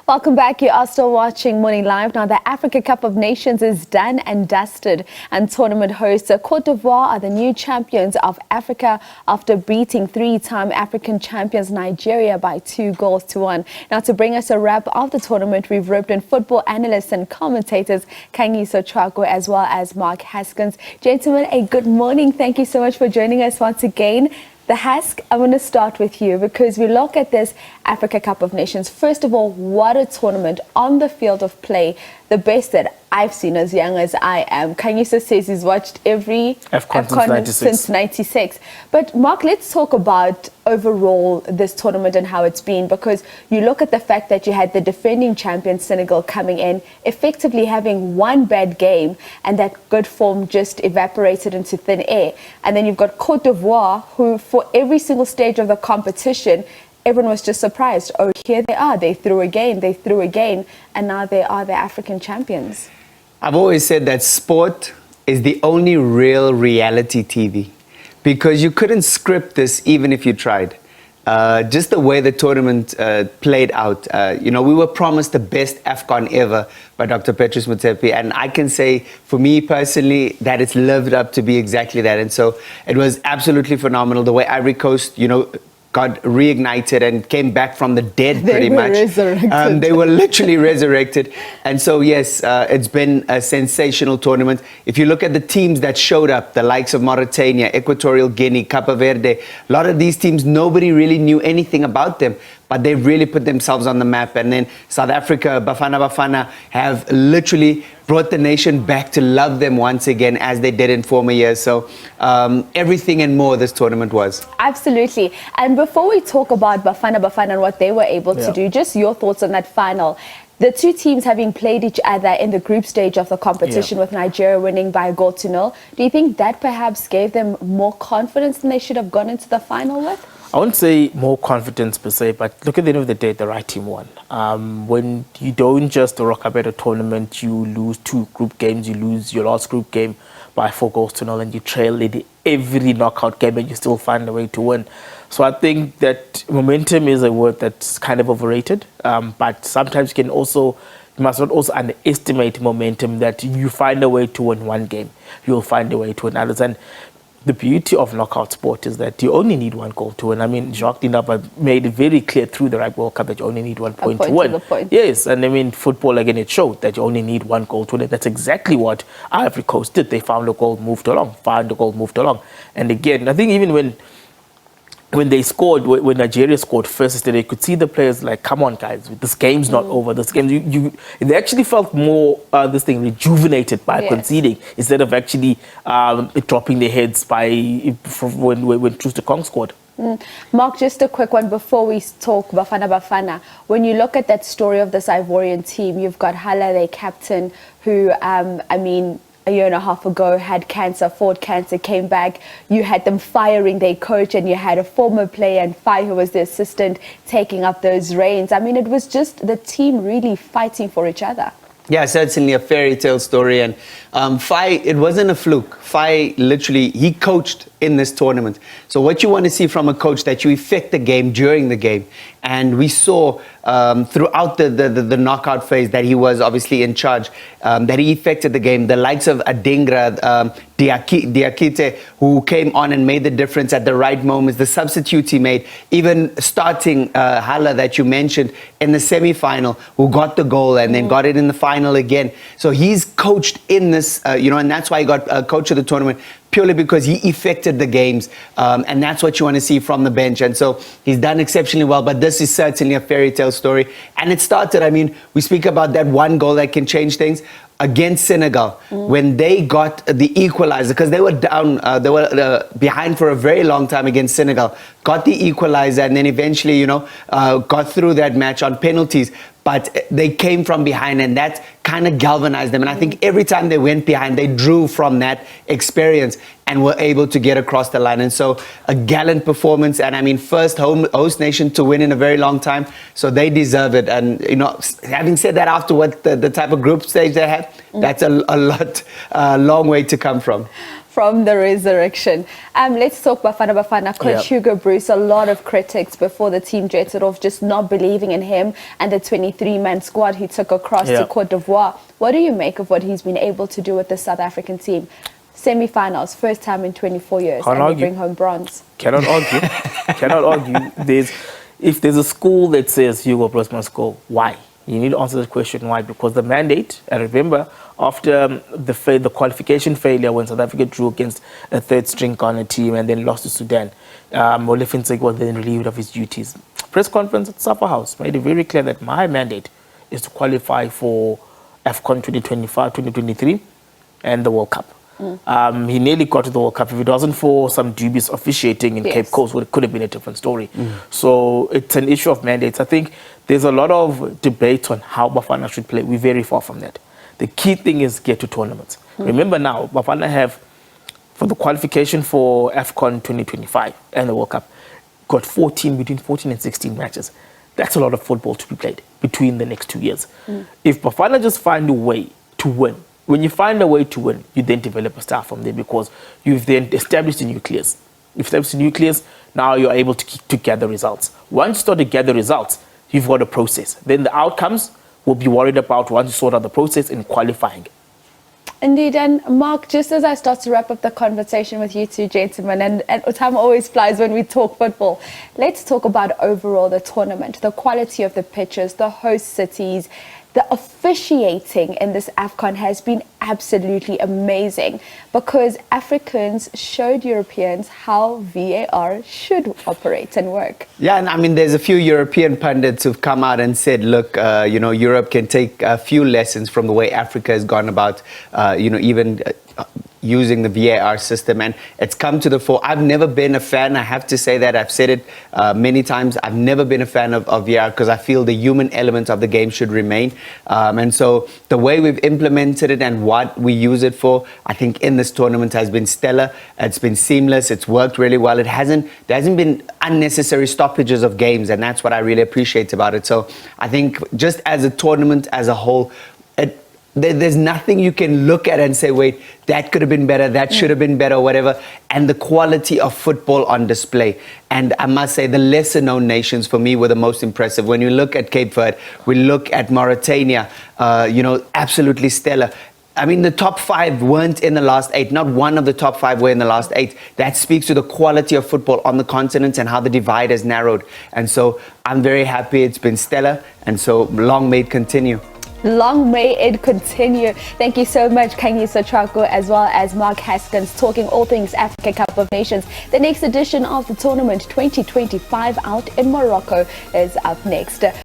Welcome back. You are still watching Morning Live. Now, the Africa Cup of Nations is done and dusted, and tournament hosts Cote d'Ivoire are the new champions of Africa after beating three-time African champions Nigeria by 2-1. Now, to bring us a wrap of the tournament, we've roped in football analysts and commentators Khanyiso, Tshwaku, as well as Mark Haskins. Gentlemen, a good morning. Thank you so much for joining us once again. The Hask, I want to start with you because we look at this Africa Cup of Nations. First of all, what a tournament on the field of play. The best that I've seen as young as I am. Khanyiso says he's watched every AFCON since 96. But Mark, let's talk about overall this tournament and how it's been, because you look at the fact that you had the defending champion Senegal coming in, effectively having one bad game, and that good form just evaporated into thin air. And then you've got Cote d'Ivoire, who for every single stage of the competition, everyone was just surprised. Oh, here they are. They threw again, and now they are the African champions. I've always said that sport is the only real reality TV, because you couldn't script this even if you tried. Just the way the tournament played out. We were promised the best AFCON ever by Dr. Petrus Motsepe, and I can say, for me personally, that it's lived up to be exactly that. And so it was absolutely phenomenal. The way Ivory Coast, got reignited and came back from the dead pretty much. Resurrected. They were literally resurrected. And so, yes, it's been a sensational tournament. If you look at the teams that showed up, the likes of Mauritania, Equatorial Guinea, Cape Verde, a lot of these teams, nobody really knew anything about them, but they really put themselves on the map. And then South Africa, Bafana have literally brought the nation back to love them once again, as they did in former years. So everything and more this tournament was. Absolutely. And before we talk about Bafana and what they were able to do, just your thoughts on that final. The two teams having played each other in the group stage of the competition, with Nigeria winning by 1-0. Do you think that perhaps gave them more confidence than they should have gone into the final with? I wouldn't say more confidence per se, but look, at the end of the day, the right team won. When you don't just rock up at a tournament, you lose two group games, you lose your last group game by 4-0, and you trail in every knockout game, and you still find a way to win. So I think that momentum is a word that's kind of overrated, but sometimes you must not also underestimate momentum, that you find a way to win one game, you'll find a way to win others. And the beauty of knockout sport is that you only need one goal to win. I mean, Jacques Dinapa made it very clear through the Rugby World Cup that you only need 1 point to win. Yes, and I mean, football, again, it showed that you only need one goal to win. That's exactly what Ivory Coast did. They found a goal, moved along, And again, I think even when they scored, when Nigeria scored first, they could see the players like, come on, guys, this game's not over. This game, they actually felt more, rejuvenated by conceding, instead of actually dropping their heads when Truce de Kong scored. Mark, just a quick one before we talk Bafana. When you look at that story of this Ivorian team, you've got Hala, their captain, who, a year and a half ago had cancer, fought cancer, came back. You had them firing their coach, and you had a former player and Fai, who was the assistant, taking up those reins. I mean, it was just the team really fighting for each other. Yeah, certainly a fairy tale story. And Fai, it wasn't a fluke. Fai, literally, he coached in this tournament. So what you want to see from a coach, that you affect the game during the game. And we saw throughout the knockout phase that he was obviously in charge, that he affected the game. The likes of Adingra, Diakite, who came on and made the difference at the right moments, the substitutes he made, even starting Hala that you mentioned in the semi-final, who got the goal and then got it in the final again. So he's coached in this, and that's why he got coach of the tournament, purely because he affected the games, and that's what you want to see from the bench. And so he's done exceptionally well, but this is certainly a fairy tale story. And it started, we speak about that one goal that can change things, against Senegal, when they got the equalizer, because they were down, they were behind for a very long time against Senegal, got the equalizer, and then eventually, got through that match on penalties. But they came from behind, and that kind of galvanized them. And I think every time they went behind, they drew from that experience and were able to get across the line. And so a gallant performance, and first host nation to win in a very long time. So they deserve it. And, having said that, after what the type of group stage they had, that's a long way to come from. from the resurrection. Let's talk Bafana Bafana. Coach Hugo Bruce, a lot of critics before the team jetted off, just not believing in him and the 23-man squad he took across to Cote d'Ivoire. What do you make of what he's been able to do with the South African team? Semi-finals, first time in 24 years, and they bring home bronze. Cannot argue. Cannot argue. If there's a school that says Hugo Bruce must go, why? You need to answer the question why. Because the mandate, and remember, after the qualification failure when South Africa drew against a third-string Ghana team and then lost to Sudan, Molefe was then relieved of his duties. Press conference at Supper House made it very clear that my mandate is to qualify for AFCON 2025, 2023 and the World Cup. He nearly got to the World Cup. If it wasn't for some dubious officiating in Cape Coast, it could have been a different story. So it's an issue of mandates. I think there's a lot of debate on how Bafana should play. We're very far from that. The key thing is get to tournaments. Remember now, Bafana have, for the qualification for AFCON 2025 and the World Cup, got between 14 and 16 matches. That's a lot of football to be played between the next 2 years. If Bafana just find a way to win, when you find a way to win, you then develop a style from there because you've then established the nucleus. You've established the nucleus, now you're able to gather results. Once you start to gather results, you've got a process. Then the outcomes will be worried about once you sort out the process in qualifying. Indeed, and Mark, just as I start to wrap up the conversation with you two gentlemen, and time always flies when we talk football, let's talk about overall the tournament, the quality of the pitches, the host cities. The officiating in this AFCON has been absolutely amazing because Africans showed Europeans how VAR should operate and work. Yeah, and I mean, there's a few European pundits who've come out and said, look, Europe can take a few lessons from the way Africa has gone about, even using the VAR system, and it's come to the fore. I've never been a fan, I have to say that, I've said it many times, I've never been a fan of VAR because I feel the human element of the game should remain. And so the way we've implemented it and what we use it for, I think in this tournament has been stellar. It's been seamless, it's worked really well. There hasn't been unnecessary stoppages of games, and that's what I really appreciate about it. So I think just as a tournament as a whole, there's nothing you can look at and say, wait, that could have been better, that should have been better, whatever. And the quality of football on display. And I must say, the lesser known nations for me were the most impressive. When you look at Cape Verde, we look at Mauritania, absolutely stellar. I mean, the top 5 weren't in the last 8. Not one of the top 5 were in the last 8. That speaks to the quality of football on the continent and how the divide has narrowed. And so I'm very happy. It's been stellar. And so long may it continue. Long may it continue. Thank you so much, Khanyiso Tshwaku, as well as Mark Haskins, talking all things Africa Cup of Nations. The next edition of the tournament 2025 out in Morocco is up next.